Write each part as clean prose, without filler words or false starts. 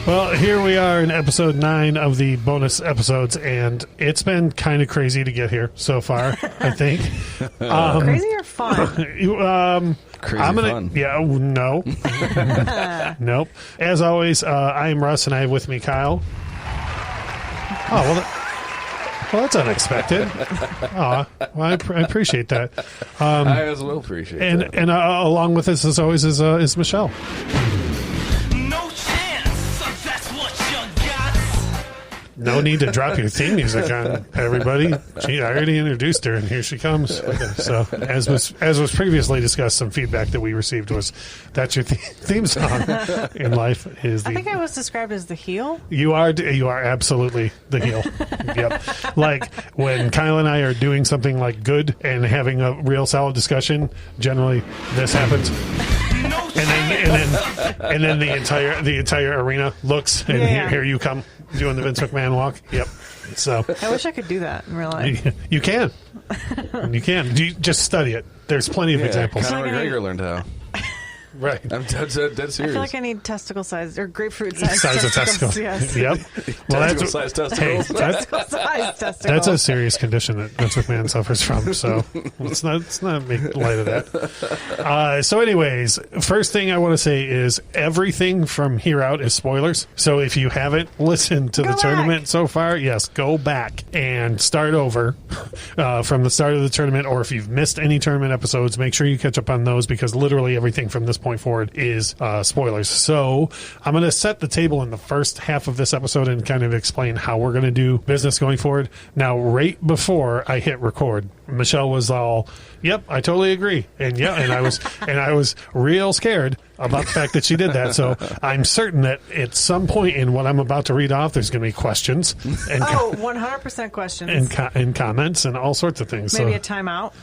Well, here we are in episode 9 of the bonus episodes, and it's been kind of crazy to get here so far, I think. Crazy or fun? Fun. Yeah, no. Nope. As always, I am Russ, and I have with me Kyle. Oh, well, that's unexpected. Oh, well, I appreciate that. I as well appreciate that. And along with us, as always, is Michelle. No need to drop your theme music on everybody. Gee, I already introduced her, and here she comes. So, as was previously discussed, some feedback that we received was that's your theme song in life. I think I was described as the heel. You are absolutely the heel. Yep. Like when Kyle and I are doing something like good and having a real solid discussion, generally this happens. And then the entire arena looks, and here you come doing the Vince McMahon walk. Yep. So I wish I could do that in real life. You can. You can. You just study it. There's plenty of examples. Conor McGregor learned how. Right. I'm dead serious. I feel like I need testicle size or grapefruit size of testicles. testicle. Yes. Yep. Well, size testicles. Hey, Testicle size testicles. that's a serious condition that Vince McMahon suffers from. So let's not make light of that. So, anyways, first thing I want to say is everything from here out is spoilers. So if you haven't listened to the tournament so far, yes, go back and start over from the start of the tournament. Or if you've missed any tournament episodes, make sure you catch up on those because literally everything from this point forward is spoilers. So I'm going to set the table in the first half of this episode and kind of explain how we're going to do business going forward. Now, right before I hit record, Michelle was all, "Yep, I totally agree," and I was real scared about the fact that she did that. So I'm certain that at some point in what I'm about to read off, there's going to be questions and 100% questions and comments and all sorts of things. Maybe a timeout.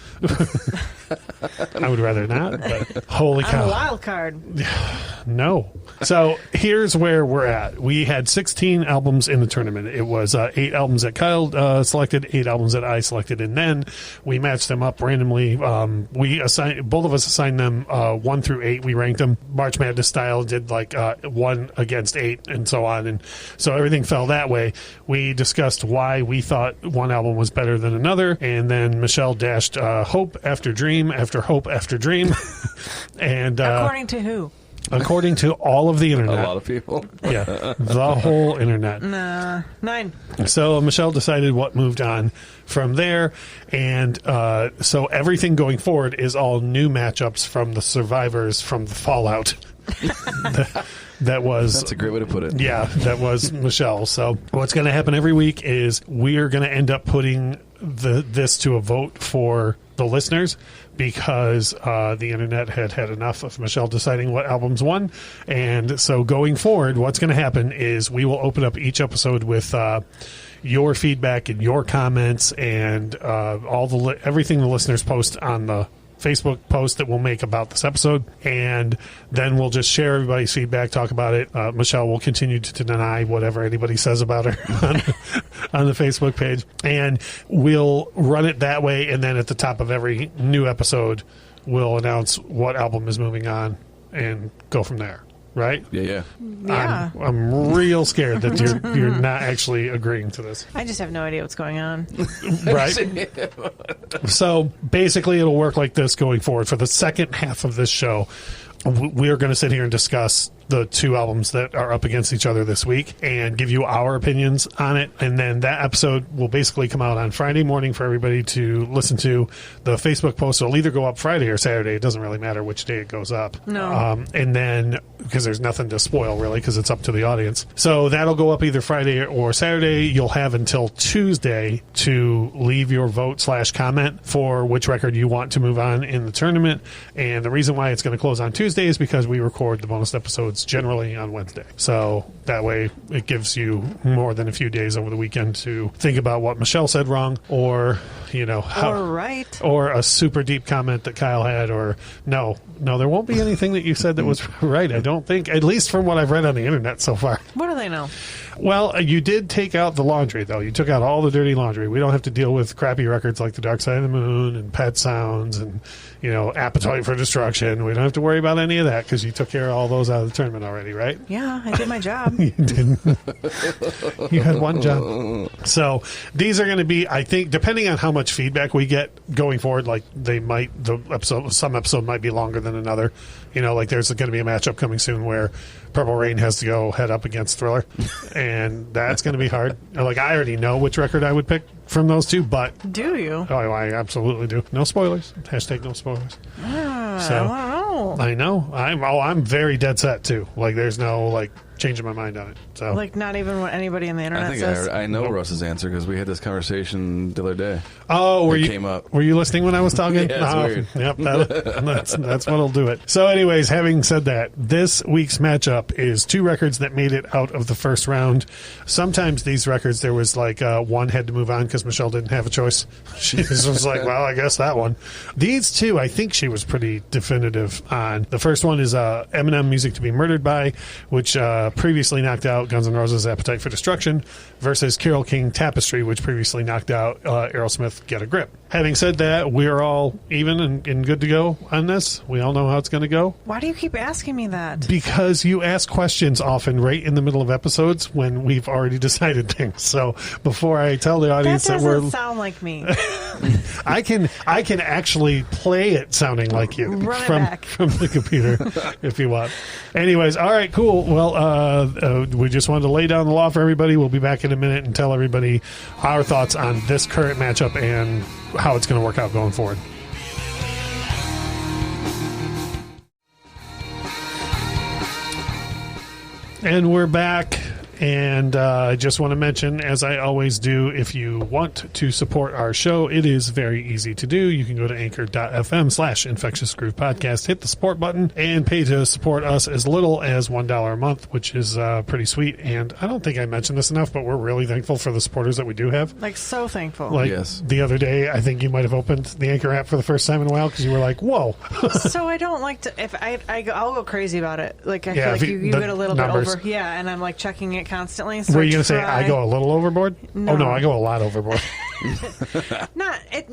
I would rather not, but holy cow. I'm a wild card. No. So here's where we're at. We had 16 albums in the tournament. It was 8 albums that Kyle selected, 8 albums that I selected, and then we matched them up randomly. Both of us assigned them 1 through 8. We ranked them March Madness style, did like 1 against 8 and so on. And so everything fell that way. We discussed why we thought one album was better than another. And then Michelle dashed hope after dream after hope after dream. And according to who? According to all of the internet. A lot of people. Yeah, the whole internet. 9. So Michelle decided what moved on from there. And so everything going forward is all new matchups from the survivors from the Fallout. That's a great way to put it. Yeah, that was Michelle. So what's going to happen every week is we're going to end up putting this to a vote for the listeners because the internet had enough of Michelle deciding what albums won. And so going forward, what's going to happen is we will open up each episode with your feedback and your comments and everything the listeners post on the Facebook post that we'll make about this episode, and then we'll just share everybody's feedback, talk about it. Michelle will continue to deny whatever anybody says about her on the Facebook page, and we'll run it that way, and then at the top of every new episode, we'll announce what album is moving on and go from there. Right? Yeah. I'm real scared that you're not actually agreeing to this. I just have no idea what's going on. Right? So basically it'll work like this going forward. For the second half of this show, we're going to sit here and discuss the 2 albums that are up against each other this week and give you our opinions on it. And then that episode will basically come out on Friday morning for everybody to listen to. The Facebook post will either go up Friday or Saturday. It doesn't really matter which day it goes up. No. And then, because there's nothing to spoil really, because it's up to the audience. So that'll go up either Friday or Saturday. You'll have until Tuesday to leave your vote/comment for which record you want to move on in the tournament. And the reason why it's going to close on Tuesday is because we record the bonus episodes generally on Wednesday. So that way it gives you more than a few days over the weekend to think about what Michelle said wrong or, or a super deep comment that Kyle had, or no, there won't be anything that you said that was right. I don't think, at least from what I've read on the internet so far. What do they know? Well, you did take out the laundry, though. You took out all the dirty laundry. We don't have to deal with crappy records like The Dark Side of the Moon and Pet Sounds and, Appetite for Destruction. We don't have to worry about any of that because you took care of all those out of the tournament already, right? Yeah, I did my job. You didn't. You had one job. So these are going to be, I think, depending on how much feedback we get going forward, like some episode might be longer than another. Like there's going to be a matchup coming soon where Purple Rain has to go head up against Thriller, and that's going to be hard. Like I already know which record I would pick from those two, but do you? Oh, I absolutely do. No spoilers. Hashtag no spoilers. I know. I'm very dead set too. Like there's no changing my mind on it. So like not even what anybody on the internet I says. I know Russ's answer because we had this conversation the other day. Oh, came up. Were you listening when I was talking? Yeah, it's weird. Yep, that's what'll do it. So, anyways, having said that, this week's matchup is two records that made it out of the first round. Sometimes these records, there was one had to move on because Michelle didn't have a choice. She was like, well, I guess that one. These two, I think she was pretty definitive on. The first one is EMINEM, Music to be Murdered By, which previously knocked out Guns N' Roses' Appetite for Destruction, versus Carole King, Tapestry, which previously knocked out Aerosmith, Get a Grip. Having said that, we're all even and good to go on this. We all know how it's going to go. Why do you keep asking me that? Because you ask questions often right in the middle of episodes when we've already decided things. So before I tell the audience that we're sound like me. I can actually play it sounding like you from the computer if you want. Anyways, all right, cool. Well, we just wanted to lay down the law for everybody. We'll be back in a minute and tell everybody our thoughts on this current matchup and how it's going to work out going forward. And we're back. And I just want to mention, as I always do, if you want to support our show, it is very easy to do. You can go to anchor.fm/Infectious Groove Podcast, hit the support button, and pay to support us as little as $1 a month, which is pretty sweet. And I don't think I mentioned this enough, but we're really thankful for the supporters that we do have. So thankful. Yes. The other day, I think you might have opened the Anchor app for the first time in a while because you were like, whoa. So I don't like to, if I'll go crazy about it. I feel like you get a little numbers. bit over. Yeah, and I'm checking it constantly. So were you going to say I go a little overboard? No. Oh, no, I go a lot overboard.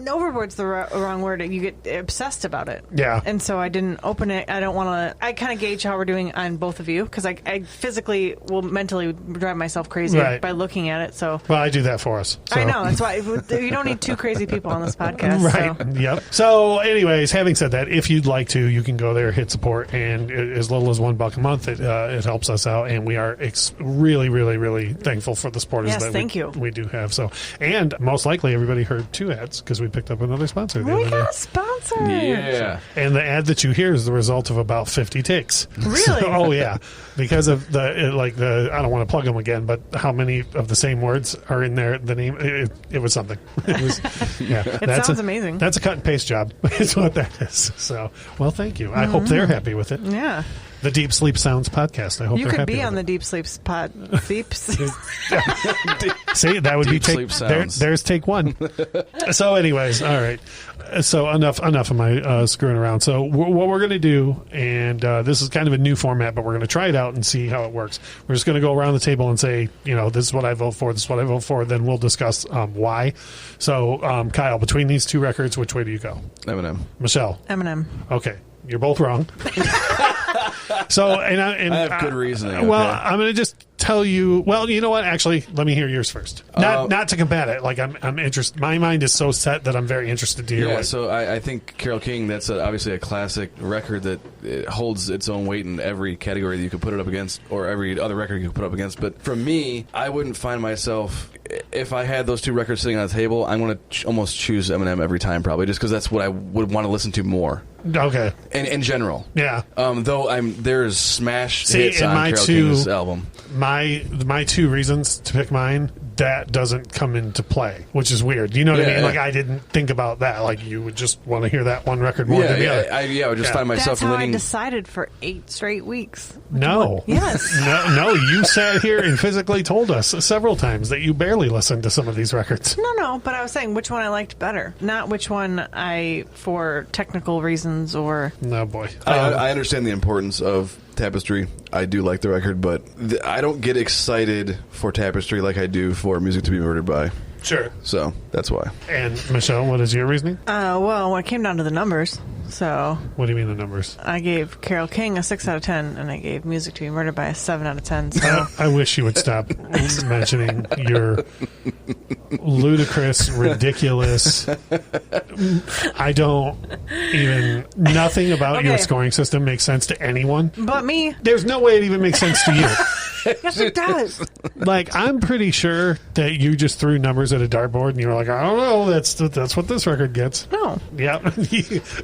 Overboard's the wrong word. You get obsessed about it. Yeah. And so I didn't open it. I don't want to. I kind of gauge how we're doing on both of you because I physically will mentally drive myself crazy by looking at it. So well, I do that for us. So. I know that's why you don't need two crazy people on this podcast. Right. So. Yep. So, anyways, having said that, if you'd like to, you can go there, hit support, and as little as $1 a month, it helps us out, and we are really, really, really thankful for the supporters we do have. So, and most likely everybody heard two ads because we picked up another sponsor. We got a sponsor. Yeah. And the ad that you hear is the result of about 50 takes. Really? So, oh yeah, because of the I don't want to plug them again, but how many of the same words are in there? The name it was something. It was it sounds amazing. That's a cut and paste job. Is what that is. So, well, thank you. I hope they're happy with it. Yeah. The Deep Sleep Sounds podcast. I hope you they're could happy be with on it. the Deep Sleeps pod. Deeps. See, that would Deep be Sleep Sounds. there's take one. So, anyways, all right. So enough of my screwing around. So what we're going to do, and this is kind of a new format, but we're going to try it out and see how it works. We're just going to go around the table and say, this is what I vote for. This is what I vote for. Then we'll discuss why. So, Kyle, between these two records, which way do you go? EMINEM. Michelle. EMINEM. Okay, you're both wrong. So, and I have good reasoning. Well, okay. I'm going to just tell you. Well, you know what? Actually, let me hear yours first. Not to combat it. I'm interested. My mind is so set that I'm very interested to hear. Yeah. So I think Carole King. That's obviously a classic record that it holds its own weight in every category that you could put it up against, or every other record you could put up against. But for me, I wouldn't find myself. If I had those two records sitting on the table, I'm going to almost choose EMINEM every time, probably, just because that's what I would want to listen to more. Okay. In general. Yeah. Though there's smash hits on Carole King's album. My two reasons to pick mine, that doesn't come into play, which is weird. You know what I mean? Yeah. I didn't think about that. You would just want to hear that one record more than the other. I would just find myself That's how leaning. I decided for 8 straight weeks. No. Yes. No, you sat here and physically told us several times that you barely listened to some of these records. No, but I was saying which one I liked better, not which one for technical reasons or... No, boy. I understand the importance of Tapestry. I do like the record, but I don't get excited for Tapestry like I do for Music to be Murdered by. Sure. So that's why. And Michelle, what is your reasoning? Well, when it came down to the numbers, so... What do you mean the numbers? I gave Carole King a 6 out of 10, and I gave Music to be Murdered by a 7 out of 10. So I wish you would stop mentioning your ludicrous, ridiculous... I don't even... Nothing about your scoring system makes sense to anyone. But me. There's no way it even makes sense to you. Yes, it does. Like, I'm pretty sure that you just threw numbers at a dartboard and you were like, I don't know, that's what this record gets. No. Yeah.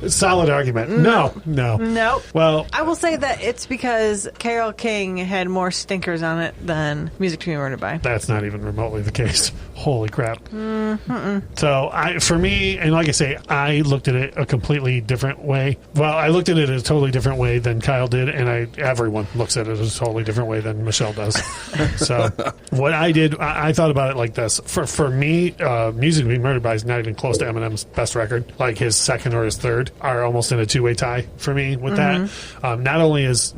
Solid argument. No. Nope. Well, I will say that it's because Carole King had more stinkers on it than Music to be Murdered by. that's not even remotely the case. Holy crap. So, for me, and like I say, I looked at it a completely different way. Well, I looked at it a totally different way than Kyle did, and everyone looks at it a totally different way than Michelle does. So what I did, I thought about it like this. For me, Music to be Murdered by is not even close to Eminem's best record. Like his second or his third are almost in a two-way tie for me with that. Not only is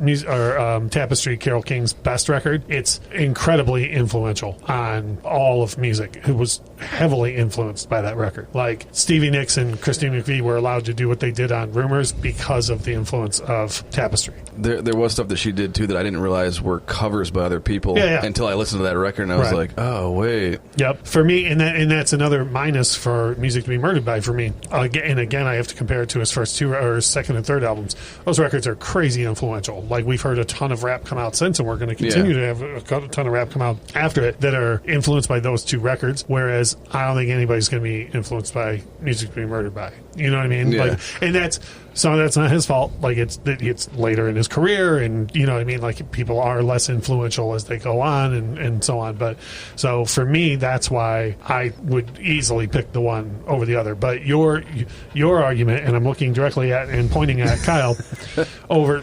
Tapestry Carole King's best record, it's incredibly influential on all of music. It was heavily influenced by that record. Like Stevie Nicks and Christine McVie were allowed to do what they did on Rumors because of the influence of Tapestry. There was stuff that she did too that I didn't realize were covers by other people until I listened to that record and I was like, oh wait. Yep. For me, and that's another minus for Music to be Murdered by for me. And again, I have to compare it to his first two or his second and third albums. Those records are crazy influential. Like we've heard a ton of rap come out since, and we're going to continue to have a ton of rap come out after it that are influenced by those two records. Whereas I don't think anybody's going to be influenced by Music to be Murdered by. You know what I mean? Yeah. Like, and that's not his fault. Like it's later in his career, and you know what I mean. Like people are less influential as they go on, and so on. But so for me, that's why I would easily pick the one over the other. But your argument, and I'm looking directly at and pointing at Kyle, over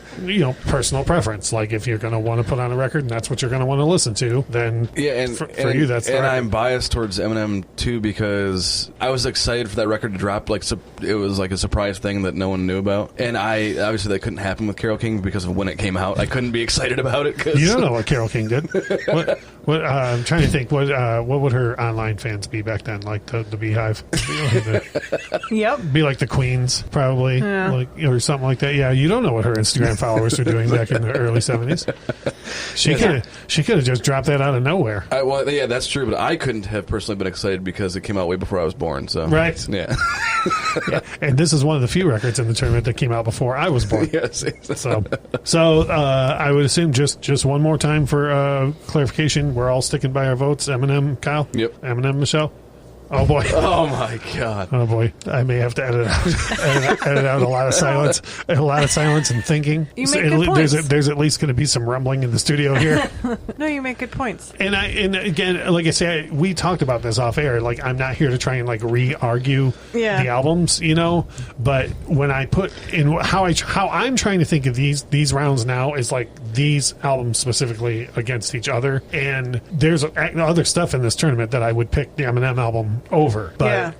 personal preference. Like if you're going to want to put on a record, and that's what you're going to want to listen to, then for you, that's the record. I'm biased towards Eminem too because I was excited for that record to drop. Like it was like a surprise thing that no one knew about, and I obviously that couldn't happen with Carole King because of when it came out. I couldn't be excited about it. You don't know what Carole King did. What I'm trying to think. What would her online fans be back then? Like the Beehive? Yep. Be like the Queens, probably, or something like that. Yeah, you don't know what her Instagram followers were doing back in the early 70s. She could have just dropped that out of nowhere. Yeah, that's true. But I couldn't have personally been excited because it came out way before I was born. So right. Yeah. And this is one of the few records in the tournament that came out before I was born. Yes. So I would assume just one more time for clarification, we're all sticking by our votes. Eminem, Kyle? Yep. Eminem, Michelle? Oh, boy. Oh, my God. Oh, boy. I may have to edit out a lot of silence. A lot of silence and thinking. You make good points. There's at least going to be some rumbling in the studio here. No, you make good points. And again, like I say, we talked about this off air. Like, I'm not here to try and like re-argue the albums, But when I put in how I'm trying to think of these rounds now is like these albums specifically against each other. And there's other stuff in this tournament that I would pick the Eminem album over, but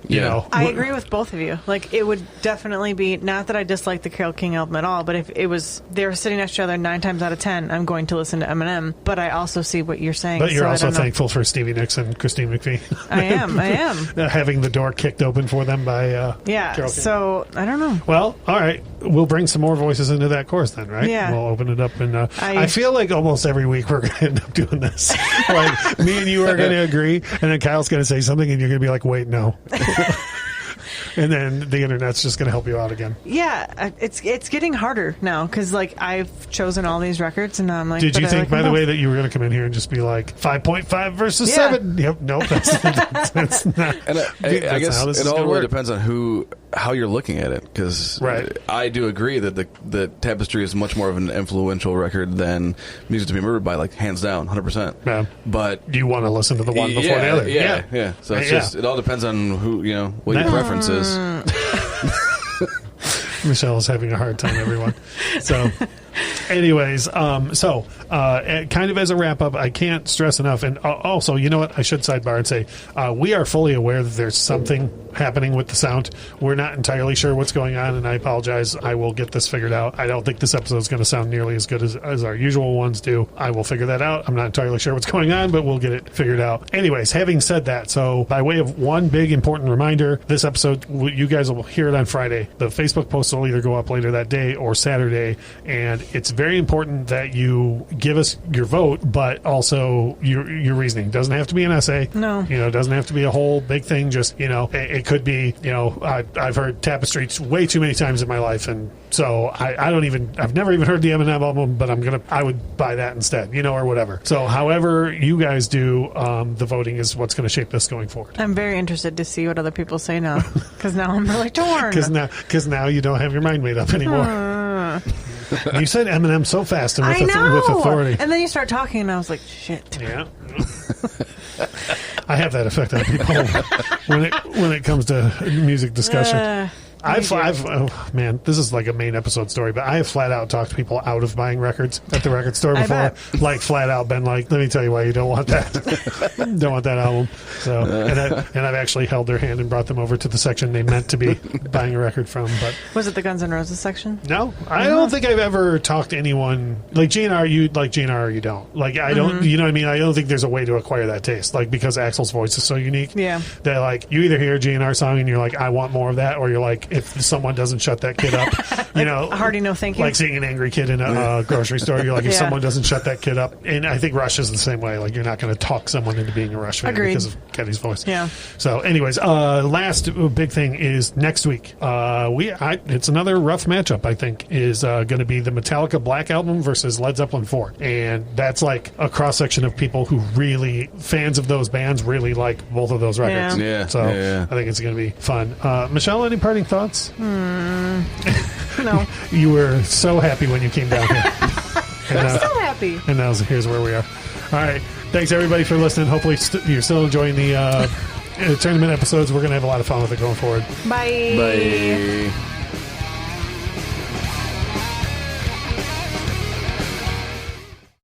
I agree with both of you. Like it would definitely be, not that I dislike the Carole King album at all, but if it was they were sitting next to each other 9 times out of 10, I'm going to listen to Eminem. But I also see what you're saying. But you're also thankful for Stevie Nicks and Christine McVie. I am having the door kicked open for them by Carole King. So I don't know. Well, all right, we'll bring some more voices into that chorus then, right? Yeah, we'll open it up, and I feel like almost every week we're going to end up doing this. Like me and you are going to agree, and then Kyle's going to say something, and you're going to be like, wait, no. And then the internet's just going to help you out again. Yeah, it's getting harder now because like I've chosen all these records and now I'm like. Did you think, by the way, that you were going to come in here and just be like 5.5 versus 7? Yep, nope, that's not. And I guess it all really depends on how you're looking at it, because I do agree that the Tapestry is much more of an influential record than Music to be Murdered by, like hands down, 100%. Yeah. But do you want to listen to the one before the other? Yeah. So it's just it all depends on what your preference is. Michelle is having a hard time, everyone. So Anyways, so kind of as a wrap up, I can't stress enough, and also, you know what, I should sidebar and say we are fully aware that there's something happening with the sound. We're not entirely sure what's going on, and I apologize. I will get this figured out. I don't think this episode is going to sound nearly as good as our usual ones do. I will figure that out. I'm not entirely sure what's going on, but we'll get it figured out. Anyways, having said that, so by way of one big important reminder, this episode, you guys will hear it on Friday. The Facebook post will either go up later that day or Saturday, and it's very important that you give us your vote, but also your reasoning. Doesn't have to be an essay. No. It doesn't have to be a whole big thing. Just, it could be, I've heard Tapestry way too many times in my life, and so I've never even heard the EMINEM album, but I would buy that instead, or whatever. So however you guys do, the voting is what's going to shape this going forward. I'm very interested to see what other people say now, because now I'm really torn. Because now you don't have your mind made up anymore. You said EMINEM so fast and with authority. And then you start talking, and I was like, shit. Yeah. I have that effect on people when it comes to music discussion. Man, this is like a main episode story, but I have flat out talked people out of buying records at the record store before. Like flat out been like, let me tell you why you don't want that. Don't want that album. So, and I've actually held their hand and brought them over to the section they meant to be buying a record from. But was it the Guns N' Roses section? No, I don't think I've ever talked to anyone like GNR. You like GNR or you don't. Like I don't. You know what I mean? I don't think there's a way to acquire that taste. Like because Axl's voice is so unique. Yeah. That like you either hear a GNR song and you're like, I want more of that, or you're like, if someone doesn't shut that kid up, Hardy, no thank you. Like seeing an angry kid in a grocery store, you're like, if someone doesn't shut that kid up. And I think Rush is the same way. Like you're not going to talk someone into being a Rush fan because of Kenny's voice. Yeah. So anyways, last big thing is next week. It's another rough matchup, I think, is going to be the Metallica Black Album versus Led Zeppelin 4. And that's like a cross section of people who really, fans of those bands, really like both of those records. Yeah. So I think it's going to be fun. Michelle, any parting thoughts? No. You were so happy when you came down here. I'm still happy. And now here's where we are. All right. Thanks, everybody, for listening. Hopefully you're still enjoying the tournament episodes. We're going to have a lot of fun with it going forward. Bye. Bye.